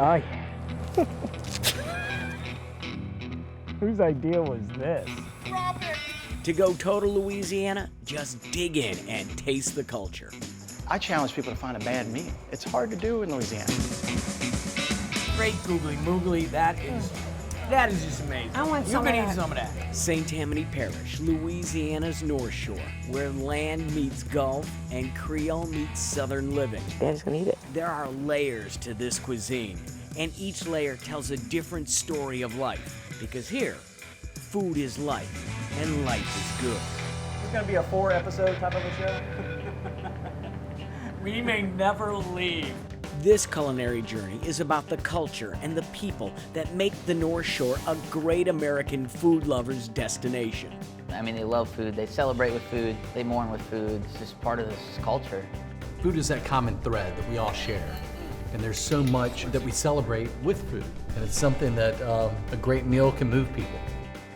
Oh, yeah. Whose idea was this? To go total Louisiana, just dig in and taste the culture. I challenge people to find a bad meal. It's hard to do in Louisiana. Great googly moogly. That is just amazing. I want You some can of eat that. some of that. St. Tammany Parish, Louisiana's North Shore, where land meets Gulf and Creole meets Southern living. Daddy's gonna eat it. There are layers to this cuisine, and each layer tells a different story of life. Because here, food is life, and life is good. It's gonna be a 4-episode type of a show. We may never leave. This culinary journey is about the culture and the people that make the North Shore a great American food lover's destination. I mean, they love food, they celebrate with food, they mourn with food. It's just part of this culture. Food is that common thread that we all share. And there's so much that we celebrate with food. And it's something that a great meal can move people.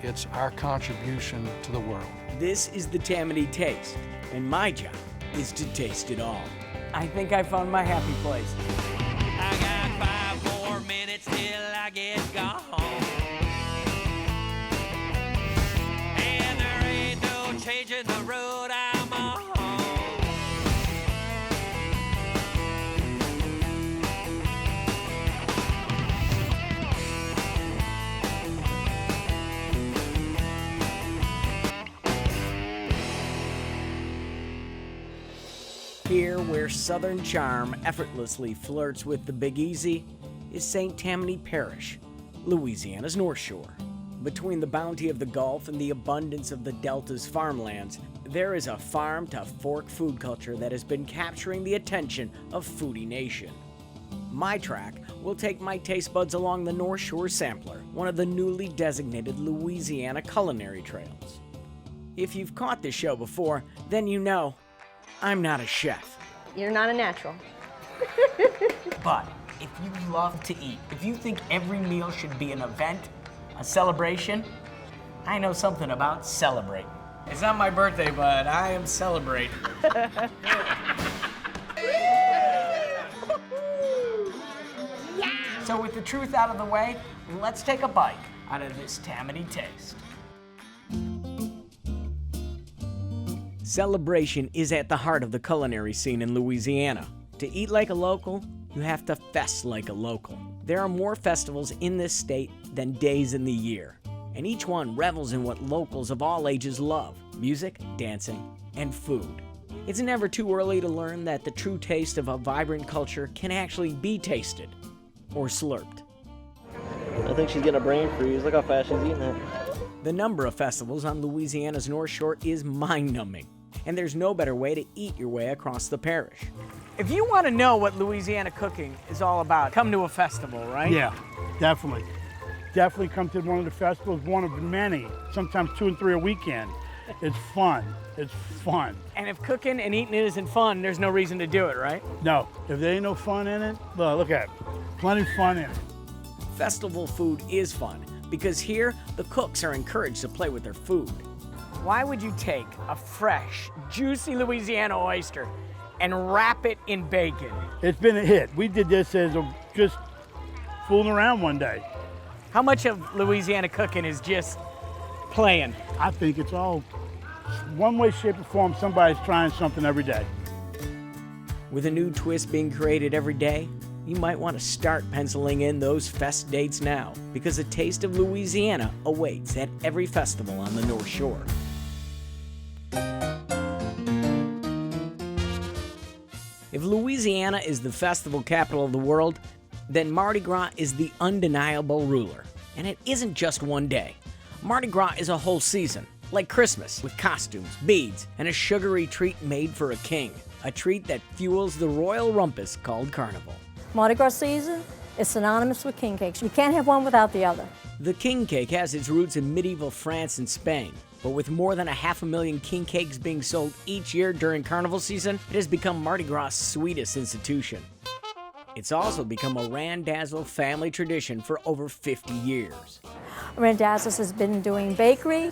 It's our contribution to the world. This is the Tammany Taste, and my job is to taste it all. I think I found my happy place. I got 5 more minutes till I get gone. And there ain't no changing the road I'm on. Here, where Southern charm effortlessly flirts with the Big Easy, is St. Tammany Parish, Louisiana's North Shore. Between the bounty of the Gulf and the abundance of the Delta's farmlands, there is a farm-to-fork food culture that has been capturing the attention of Foodie Nation. My track will take my taste buds along the North Shore Sampler, one of the newly designated Louisiana culinary trails. If you've caught this show before, then you know I'm not a chef. You're not a natural. But if you love to eat, if you think every meal should be an event, a celebration, I know something about celebrate. It's not my birthday, but I am celebrating. So with the truth out of the way, let's take a bite out of this Tammany Taste. Celebration is at the heart of the culinary scene in Louisiana. To eat like a local, you have to fest like a local. There are more festivals in this state than days in the year, and each one revels in what locals of all ages love: music, dancing, and food. It's never too early to learn that the true taste of a vibrant culture can actually be tasted or slurped. I think she's getting a brain freeze. Look how fast she's eating that. The number of festivals on Louisiana's North Shore is mind-numbing, and there's no better way to eat your way across the parish. If you want to know what Louisiana cooking is all about, come to a festival, right? Yeah, definitely. Definitely come to one of the festivals, one of many, sometimes 2 and 3 a weekend. It's fun. It's fun. And if cooking and eating it isn't fun, there's no reason to do it, right? No, if there ain't no fun in it, look at it. Plenty of fun in it. Festival food is fun because here the cooks are encouraged to play with their food. Why would you take a fresh, juicy Louisiana oyster and wrap it in bacon? It's been a hit. We did this as just fooling around one day. How much of Louisiana cooking is just playing? I think it's all one way, shape, or form. Somebody's trying something every day. With a new twist being created every day, you might want to start penciling in those fest dates now, because a taste of Louisiana awaits at every festival on the North Shore. If Louisiana is the festival capital of the world, then Mardi Gras is the undeniable ruler. And it isn't just one day. Mardi Gras is a whole season, like Christmas, with costumes, beads, and a sugary treat made for a king. A treat that fuels the royal rumpus called Carnival. Mardi Gras season is synonymous with king cakes. You can't have one without the other. The king cake has its roots in medieval France and Spain, but with more than 500,000 king cakes being sold each year during carnival season, it has become Mardi Gras' sweetest institution. It's also become a Randazzo family tradition for over 50 years. Randazzo's has been doing bakery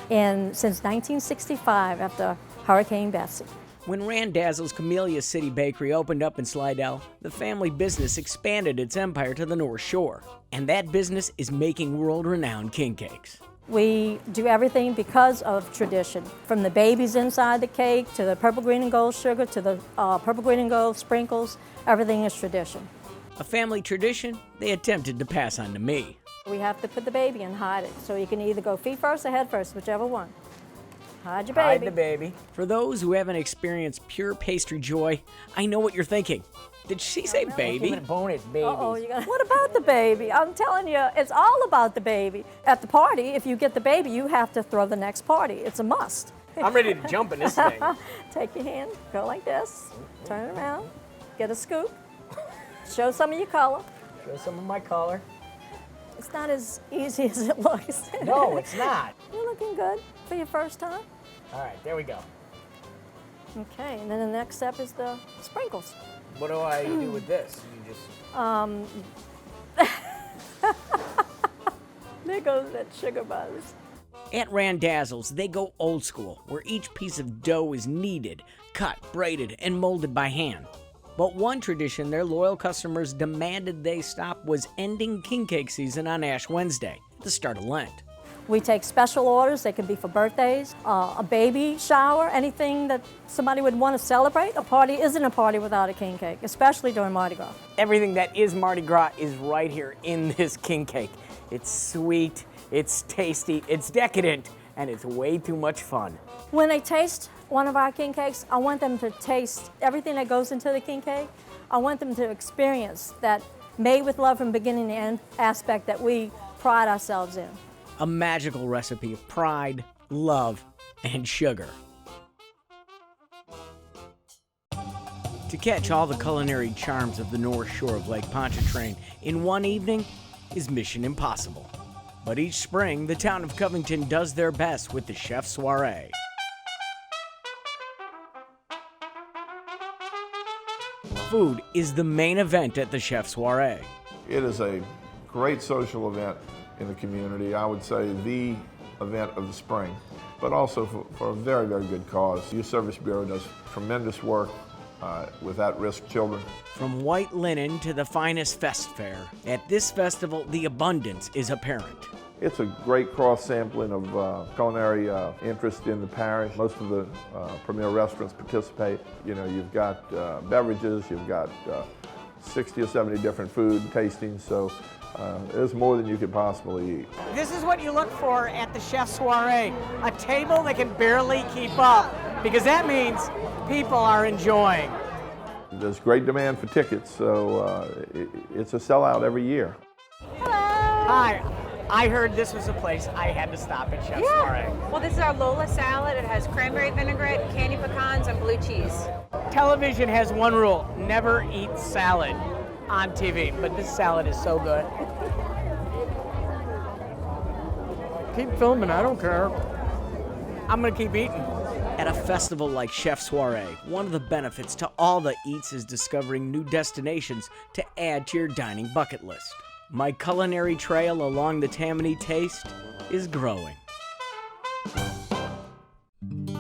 since 1965 after Hurricane Betsy. When Randazzo's Camellia City Bakery opened up in Slidell, the family business expanded its empire to the North Shore. And that business is making world-renowned king cakes. We do everything because of tradition, from the babies inside the cake to the purple, green, and gold sugar to the purple, green, and gold sprinkles. Everything is tradition. A family tradition they attempted to pass on to me. We have to put the baby and hide it, so you can either go feet first or head first, whichever one. Hide your baby. Hide the baby. For those who haven't experienced pure pastry joy, I know what you're thinking. Did she say baby? Bonus baby. What about the baby? I'm telling you, it's all about the baby. At the party, if you get the baby, you have to throw the next party. It's a must. I'm ready to jump in this thing. Take your hand, go like this, turn it around, get a scoop, show some of your color. Show some of my color. It's not as easy as it looks. No, it's not. You're looking good for your first time. All right, there we go. Okay, and then the next step is the sprinkles. What do I do with this? You just... There goes that sugar buzz. At Randazzo's, they go old school, where each piece of dough is kneaded, cut, braided, and molded by hand. But one tradition their loyal customers demanded they stop was ending king cake season on Ash Wednesday, the start of Lent. We take special orders. They can be for birthdays, a baby shower, anything that somebody would want to celebrate. A party isn't a party without a king cake, especially during Mardi Gras. Everything that is Mardi Gras is right here in this king cake. It's sweet, it's tasty, it's decadent, and it's way too much fun. When they taste one of our king cakes, I want them to taste everything that goes into the king cake. I want them to experience that made with love from beginning to end aspect that we pride ourselves in. A magical recipe of pride, love, and sugar. To catch all the culinary charms of the North Shore of Lake Pontchartrain in one evening is mission impossible. But each spring, the town of Covington does their best with the Chef Soiree. Food is the main event at the Chef Soiree. It is a great social event in the community. I would say the event of the spring, but also for a very, very good cause. Youth Service Bureau does tremendous work with at-risk children. From white linen to the finest fest fare, at this festival, the abundance is apparent. It's a great cross-sampling of culinary interest in the parish. Most of the premier restaurants participate. You know, you've got beverages, you've got 60 or 70 different food tastings, so there's more than you could possibly eat. This is what you look for at the Chef Soiree, a table that can barely keep up, because that means people are enjoying. There's great demand for tickets, so it's a sellout every year. Hello. Hi. I heard this was a place I had to stop at Chef Soiree. Well, this is our Lola salad. It has cranberry vinaigrette, candy pecans, and blue cheese. Television has one rule: never eat salad on TV, but this salad is so good. Keep filming, I don't care. I'm gonna keep eating. At a festival like Chef Soiree, one of the benefits to all the eats is discovering new destinations to add to your dining bucket list. My culinary trail along the Tammany taste is growing.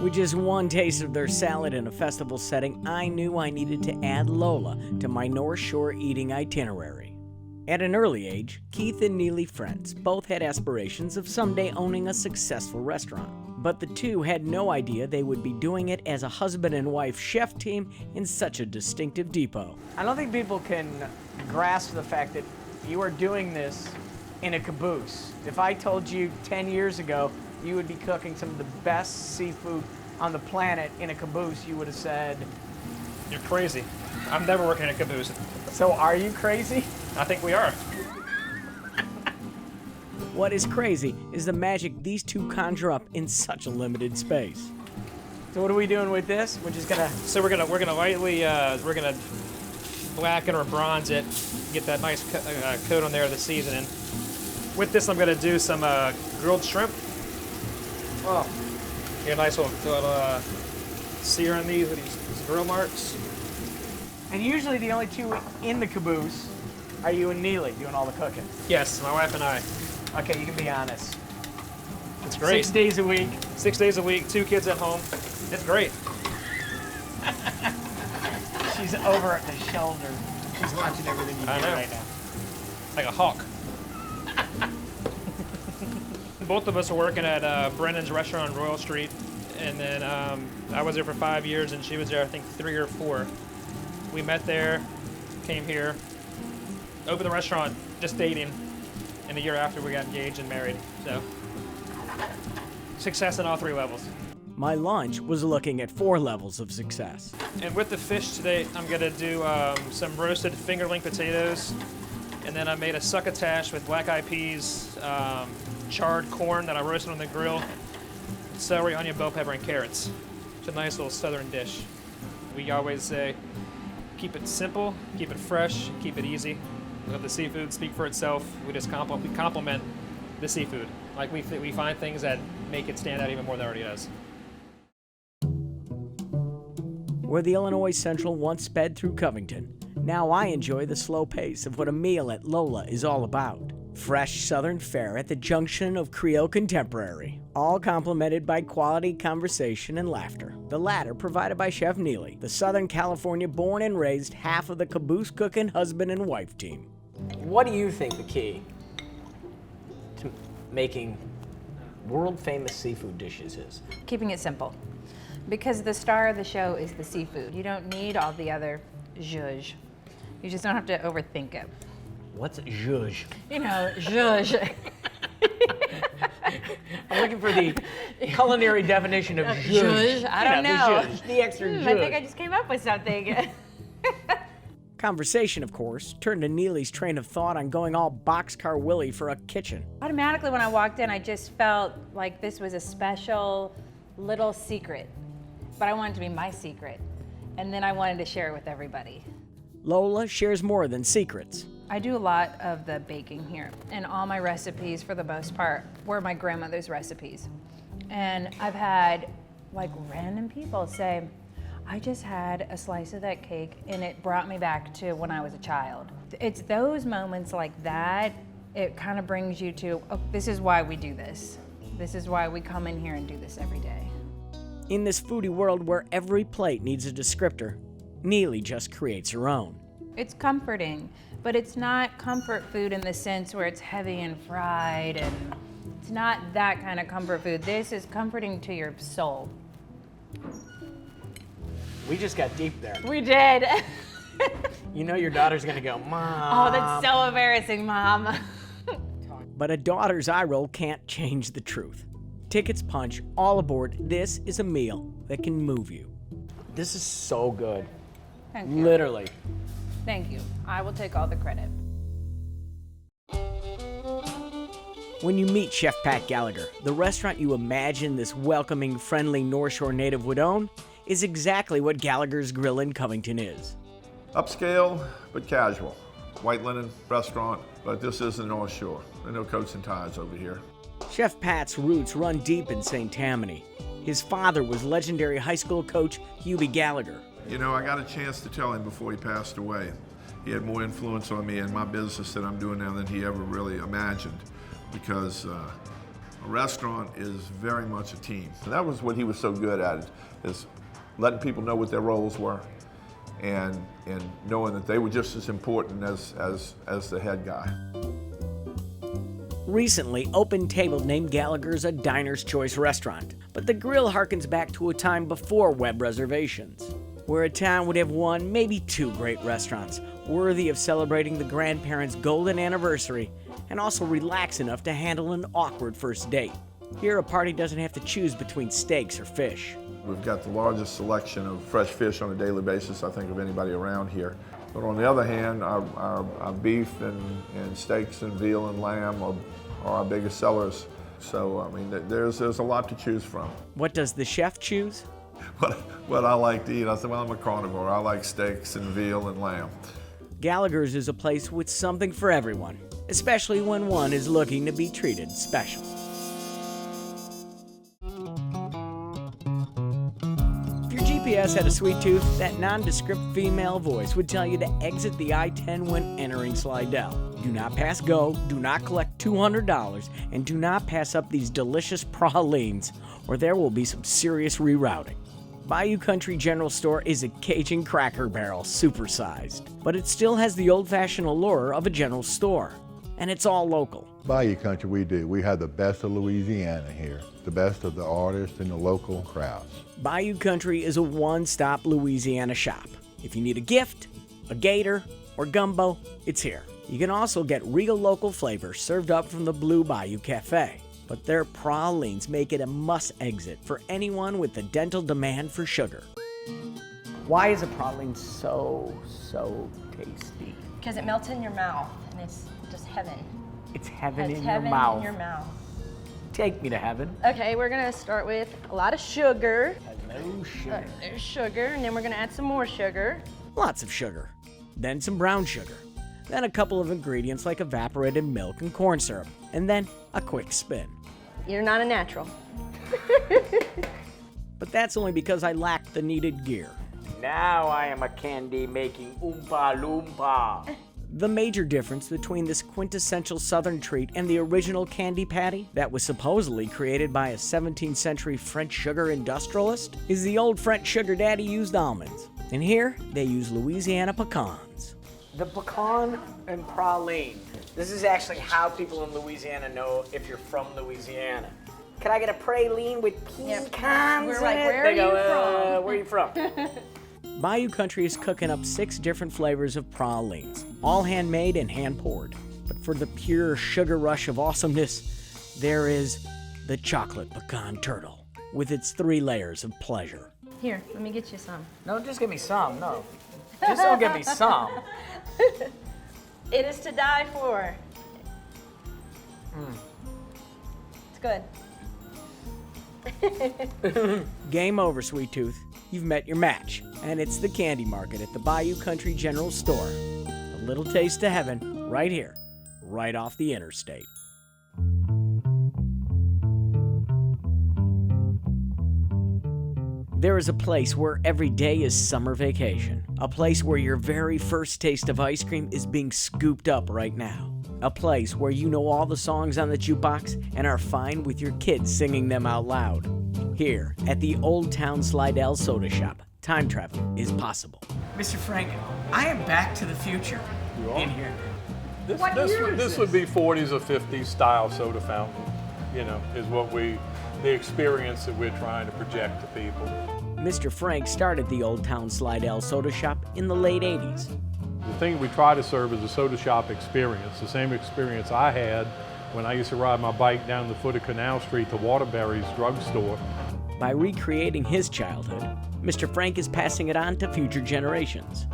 With just one taste of their salad in a festival setting, I knew I needed to add Lola to my North Shore eating itinerary. At an early age, Keith and Neely Friends both had aspirations of someday owning a successful restaurant. But the two had no idea they would be doing it as a husband and wife chef team in such a distinctive depot. I don't think people can grasp the fact that you are doing this in a caboose. If I told you 10 years ago you would be cooking some of the best seafood on the planet in a caboose, you would have said, "You're crazy. I'm never working in a caboose." So are you crazy? I think we are. What is crazy is the magic these two conjure up in such a limited space. So what are we doing with this? We're just gonna... So we're gonna lightly, we're gonna blacken or bronze it, get that nice coat on there of the seasoning. With this, I'm gonna do some grilled shrimp. Oh, get a nice little sear on these with these grill marks. And usually the only two in the caboose are you and Neely doing all the cooking. Yes, my wife and I. Okay, you can be honest. It's great. 6 days a week. 6 days a week, 2 kids at home. It's great. He's over the shoulder. He's watching everything you do right now. Like a hawk. Both of us are working at Brennan's restaurant on Royal Street, and then I was there for 5 years, and she was there, I think, 3 or 4. We met there, came here, opened the restaurant, just dating, and a year after we got engaged and married. So, success on all 3 levels. My lunch was looking at 4 levels of success. And with the fish today, I'm gonna do some roasted fingerling potatoes, and then I made a succotash with black eyed peas, charred corn that I roasted on the grill, celery, onion, bell pepper, and carrots. It's a nice little southern dish. We always say, keep it simple, keep it fresh, keep it easy. Let the seafood speak for itself. We just compliment the seafood. Like we find things that make it stand out even more than it already does. Where the Illinois Central once sped through Covington, now I enjoy the slow pace of what a meal at Lola is all about. Fresh Southern fare at the junction of Creole Contemporary, all complemented by quality conversation and laughter. The latter provided by Chef Neely, the Southern California born and raised half of the caboose cooking husband and wife team. What do you think the key to making world-famous seafood dishes is? Keeping it simple. Because the star of the show is the seafood. You don't need all the other zhuzh. You just don't have to overthink it. What's zhuzh? You know, zhuzh. I'm looking for the culinary definition of zhuzh. I don't know. The zhuzh, the extra zhuzh. I think I just came up with something. Conversation, of course, turned to Neely's train of thought on going all Boxcar Willie for a kitchen. Automatically when I walked in, I just felt like this was a special little secret. But I wanted it to be my secret. And then I wanted to share it with everybody. Lola shares more than secrets. I do a lot of the baking here, and all my recipes, for the most part, were my grandmother's recipes. And I've had like random people say, I just had a slice of that cake and it brought me back to when I was a child. It's those moments like that, it kind of brings you to, oh, this is why we do this. This is why we come in here and do this every day. In this foodie world where every plate needs a descriptor, Neely just creates her own. It's comforting, but it's not comfort food in the sense where it's heavy and fried, and it's not that kind of comfort food. This is comforting to your soul. We just got deep there. We did. You know your daughter's gonna go, Mom. Oh, that's so embarrassing, Mom. But a daughter's eye roll can't change the truth. Tickets punch, all aboard. This is a meal that can move you. This is so good. Thank you. Literally. Thank you. I will take all the credit. When you meet Chef Pat Gallagher, the restaurant you imagine this welcoming, friendly North Shore native would own is exactly what Gallagher's Grill in Covington is. Upscale, but casual. White linen restaurant, but this isn't North Shore. There are no coats and ties over here. Chef Pat's roots run deep in St. Tammany. His father was legendary high school coach Hubie Gallagher. You know, I got a chance to tell him before he passed away. He had more influence on me in my business that I'm doing now than he ever really imagined, because a restaurant is very much a team. And that was what he was so good at, is letting people know what their roles were and knowing that they were just as important as the head guy. Recently, Open Table named Gallagher's a Diner's Choice restaurant, but the grill harkens back to a time before web reservations, where a town would have one, maybe 2 great restaurants, worthy of celebrating the grandparents' golden anniversary and also relax enough to handle an awkward first date. Here, a party doesn't have to choose between steaks or fish. We've got the largest selection of fresh fish on a daily basis, I think, of anybody around here. But on the other hand, our beef and steaks and veal and lamb are our biggest sellers. So, I mean, there's a lot to choose from. What does the chef choose? What I like to eat, I said, well, I'm a carnivore. I like steaks and veal and lamb. Gallagher's is a place with something for everyone, especially when one is looking to be treated special. If your GPS had a sweet tooth, that nondescript female voice would tell you to exit the I-10 when entering Slidell. Do not pass go, do not collect $200, and do not pass up these delicious pralines, or there will be some serious rerouting. Bayou Country General Store is a Cajun Cracker Barrel supersized, but it still has the old-fashioned allure of a general store. And it's all local. Bayou Country, we have the best of Louisiana here, the best of the artists and the local crowds. Bayou Country is a one-stop Louisiana shop. If you need a gift, a gator, or gumbo, it's here. You can also get real local flavors served up from the Blue Bayou Cafe. But their pralines make it a must-exit for anyone with the dental demand for sugar. Why is a praline so tasty? Because it melts in your mouth, and it's just heaven. It's heaven It's in heaven your mouth. in your mouth. Take me to heaven. Okay, we're gonna start with a lot of sugar. Hello, sugar. There's sugar, and then we're gonna add some more sugar. Lots of sugar. Then some brown sugar. Then a couple of ingredients like evaporated milk and corn syrup. And then a quick spin. You're not a natural. But that's only because I lack the needed gear. Now I am a candy-making Oompa Loompa. The major difference between this quintessential Southern treat and the original candy patty that was supposedly created by a 17th century French sugar industrialist is the old French sugar daddy used almonds. And here, they use Louisiana pecans. The pecan and praline. This is actually how people in Louisiana know if you're from Louisiana. Can I get a praline with pecans We're in like, it? where They are go, you from? Where are you from? Bayou Country is cooking up 6 different flavors of pralines, all handmade and hand-poured. But for the pure sugar rush of awesomeness, there is the chocolate pecan turtle with its 3 layers of pleasure. Here, let me get you some. No, just give me some, no. Just don't give me some. It is to die for. It's good. Game over, Sweet Tooth. You've met your match, and it's the candy market at the Bayou Country General Store. A little taste of heaven right here, right off the interstate. There is a place where every day is summer vacation. A place where your very first taste of ice cream is being scooped up right now. A place where you know all the songs on the jukebox and are fine with your kids singing them out loud. Here at the Old Town Slidell Soda Shop, time travel is possible. Mr. Frank, I am back to the future in here. This would be 40s or 50s style soda fountain, you know, is what the experience that we're trying to project to people. Mr. Frank started the Old Town Slidell Soda Shop in the late 80s. The thing we try to serve is a soda shop experience, the same experience I had when I used to ride my bike down the foot of Canal Street to Waterbury's drugstore. By recreating his childhood, Mr. Frank is passing it on to future generations.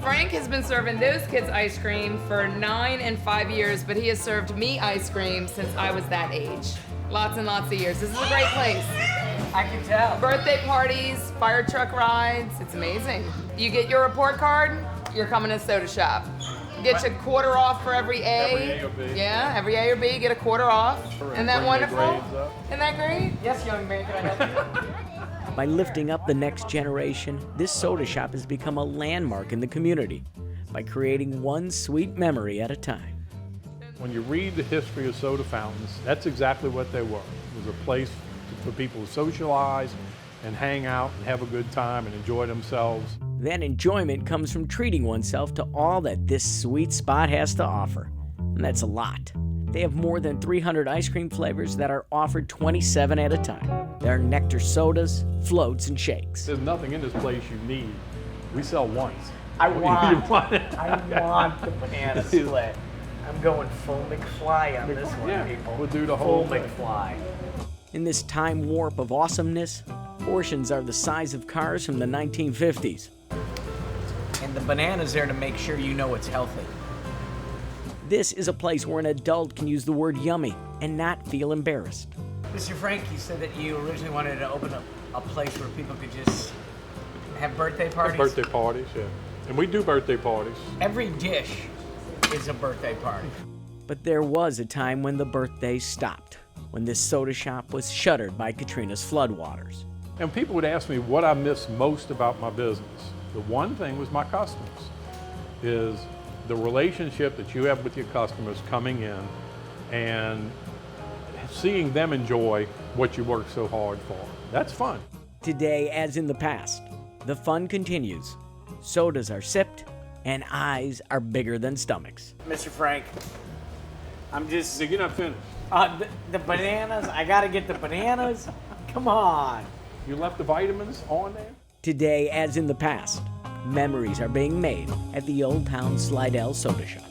Frank has been serving those kids ice cream for 9 and 5 years, but he has served me ice cream since I was that age. Lots and lots of years. This is a great place. I can tell. Birthday parties, fire truck rides, it's amazing. You get your report card, you're coming to Soda Shop. Get you a quarter off for every A. Every A or B. Yeah, every A or B, get a quarter off. Isn't that Bring wonderful? their grades up. Isn't that great? Yes, young man, can I help you? By lifting up the next generation, this soda shop has become a landmark in the community by creating one sweet memory at a time. When you read the history of soda fountains, that's exactly what they were. It was a place for people to socialize and hang out and have a good time and enjoy themselves. That enjoyment comes from treating oneself to all that this sweet spot has to offer. And that's a lot. They have more than 300 ice cream flavors that are offered 27 at a time. There are nectar sodas, floats, and shakes. There's nothing in this place you need. We sell one. I You want want the banana split. I'm going full McFly on this one, Yeah, people. we'll do the whole full thing. McFly. In this time warp of awesomeness, portions are the size of cars from the 1950s. And the banana's there to make sure you know it's healthy. This is a place where an adult can use the word yummy and not feel embarrassed. Mr. Frank, you said that you originally wanted to open up a place where people could just have birthday parties. Birthday parties, yeah. And we do birthday parties. Every dish is a birthday party. But there was a time when the birthdays stopped, when this soda shop was shuttered by Katrina's floodwaters. And people would ask me what I miss most about my business. The one thing was my customers, is the relationship that you have with your customers coming in and seeing them enjoy what you work so hard for. That's fun. Today, as in the past, the fun continues. Sodas are sipped, and eyes are bigger than stomachs. Mr. Frank, I'm just... You're not finished. The bananas, I gotta get the bananas. Come on. You left the vitamins on there? Today, as in the past, memories are being made at the Old Town Slidell Soda Shop.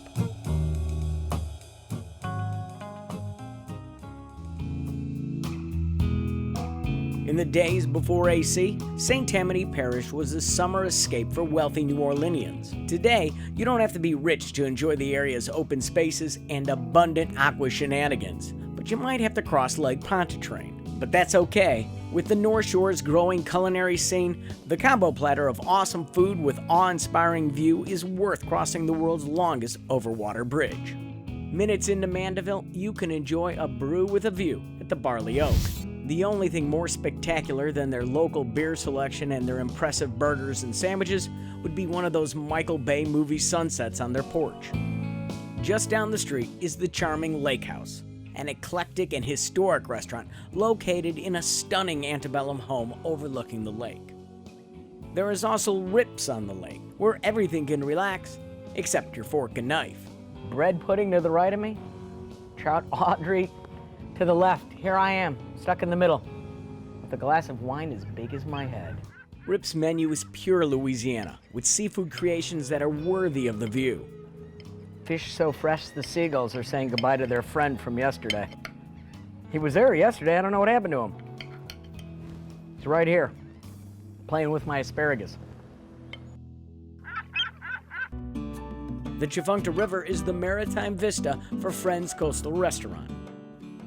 In the days before AC, St. Tammany Parish was a summer escape for wealthy New Orleanians. Today, you don't have to be rich to enjoy the area's open spaces and abundant aqua shenanigans, but you might have to cross Lake Pontchartrain. But that's okay. With the North Shore's growing culinary scene, the combo platter of awesome food with awe-inspiring view is worth crossing the world's longest overwater bridge. Minutes into Mandeville, you can enjoy a brew with a view at the Barley Oak. The only thing more spectacular than their local beer selection and their impressive burgers and sandwiches would be one of those Michael Bay movie sunsets on their porch. Just down the street is the charming Lake House, an eclectic and historic restaurant located in a stunning antebellum home overlooking the lake. There is also Rips on the Lake, where everything can relax except your fork and knife. Bread pudding to the right of me, Trout Audrey to the left. Here I am, stuck in the middle, with a glass of wine as big as my head. Rip's menu is pure Louisiana, with seafood creations that are worthy of the view. Fish so fresh the seagulls are saying goodbye to their friend from yesterday. He was there yesterday, I don't know what happened to him. He's right here, playing with my asparagus. The Tchefuncte River is the maritime vista for Friends Coastal Restaurant.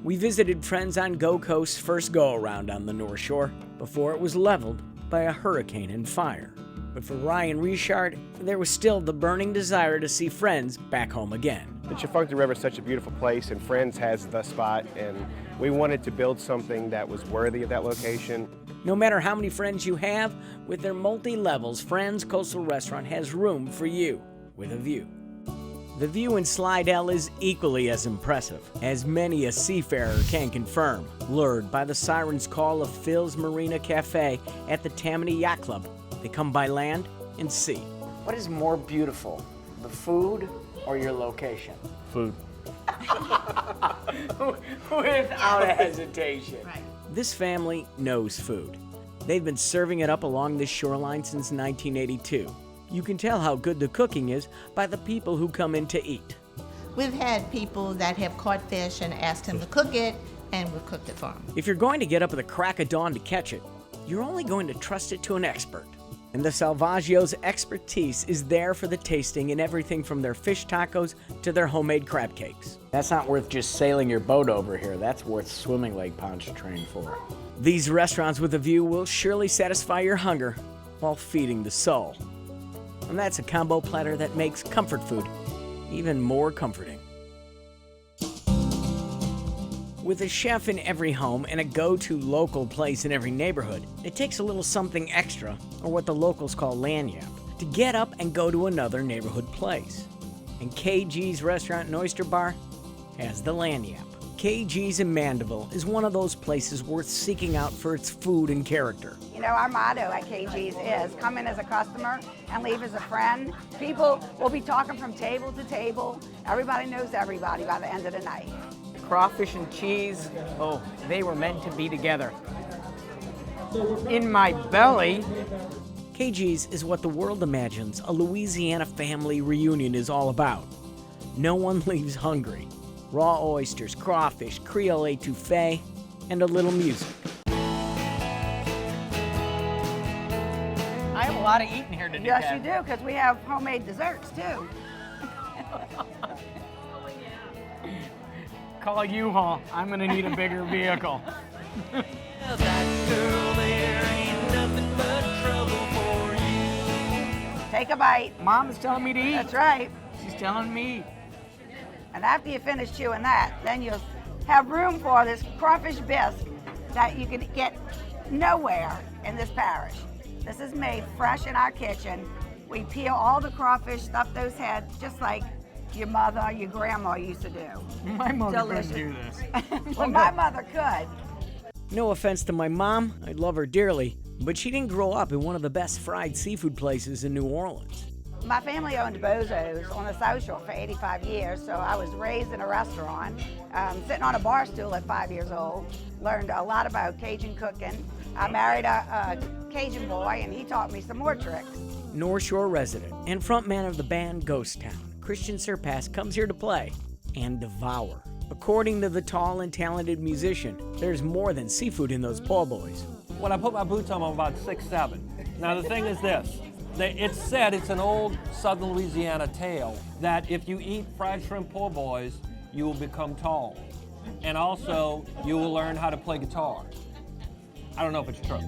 We visited Friends on Go Coast's first go-around on the North Shore before it was leveled by a hurricane and fire. But for Ryan Richard, there was still the burning desire to see Friends back home again. The Tchefuncte River is such a beautiful place, and Friends has the spot, and we wanted to build something that was worthy of that location. No matter how many friends you have, with their multi-levels, Friends Coastal Restaurant has room for you with a view. The view in Slidell is equally as impressive, as many a seafarer can confirm, lured by the siren's call of Phil's Marina Cafe at the Tammany Yacht Club. They come by land and sea. What is more beautiful, the food or your location? Food. Without hesitation. Right. This family knows food. They've been serving it up along this shoreline since 1982. You can tell how good the cooking is by the people who come in to eat. We've had people that have caught fish and asked him to cook it, and we've cooked it for them. If you're going to get up at the crack of dawn to catch it, you're only going to trust it to an expert. And the Salvaggio's expertise is there for the tasting in everything from their fish tacos to their homemade crab cakes. That's not worth just sailing your boat over here. That's worth swimming Lake Pontchartrain for. These restaurants with a view will surely satisfy your hunger while feeding the soul. And that's a combo platter that makes comfort food even more comforting. With a chef in every home and a go-to local place in every neighborhood, it takes a little something extra, or what the locals call lanyap, to get up and go to another neighborhood place. And KG's Restaurant and Oyster Bar has the lanyap. KG's in Mandeville is one of those places worth seeking out for its food and character. You know, our motto at KG's is come in as a customer and leave as a friend. People will be talking from table to table. Everybody knows everybody by the end of the night. Crawfish and cheese, oh, they were meant to be together. In my belly. KG's is what the world imagines a Louisiana family reunion is all about. No one leaves hungry. Raw oysters, crawfish, Creole etouffee, and a little music. I have a lot of eating here today. Yes, you do, because we have homemade desserts, too. Call U-Haul. I'm gonna need a bigger vehicle. Take a bite. Mom's telling me to eat. That's right. She's telling me. And after you finish chewing that, then you'll have room for this crawfish bisque that you can get nowhere in this parish. This is made fresh in our kitchen. We peel all the crawfish, stuff those heads, just like your mother, your grandma used to do. My mother Delicious. couldn't do this. Well, my mother could. No offense to my mom, I love her dearly, But she didn't grow up in one of the best fried seafood places in New Orleans. My family owned Bozo's on the South Shore for 85 years, so I was raised in a restaurant, sitting on a bar stool at 5 years old, learned a lot about Cajun cooking. I married a Cajun boy, and he taught me some more tricks. North Shore resident and frontman of the band Ghost Town, Christian Surpass comes here to play and devour. According to the tall and talented musician, there's more than seafood in those po' boys. When I put my boots on, I'm about 6'7". Now the thing is this, it's said, it's an old southern Louisiana tale, that if you eat fried shrimp po' boys, you will become tall. And also, you will learn how to play guitar. I don't know if it's true.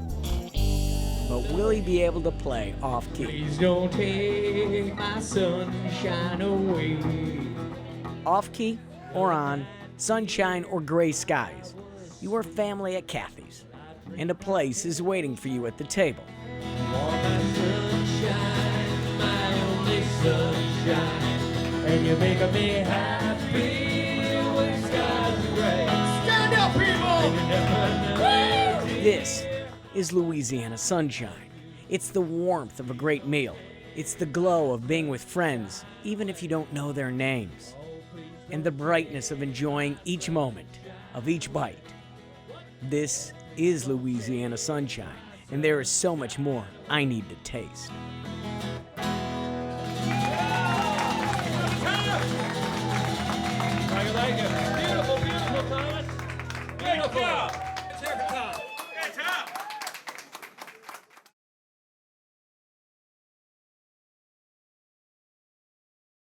But will he be able to play off-key? Please don't take my sunshine away. Off-key or on, sunshine or gray skies, you are family at Kathy's, and a place is waiting for you at the table. Sunshine, and you're making me happy when skies are gray. Stand up, people! This is Louisiana Sunshine. It's the warmth of a great meal. It's the glow of being with friends, even if you don't know their names. And the brightness of enjoying each moment of each bite. This is Louisiana Sunshine, and there is so much more I need to taste. How you like it? Beautiful, beautiful, Thomas. Beautiful. Let's hear it for Tom.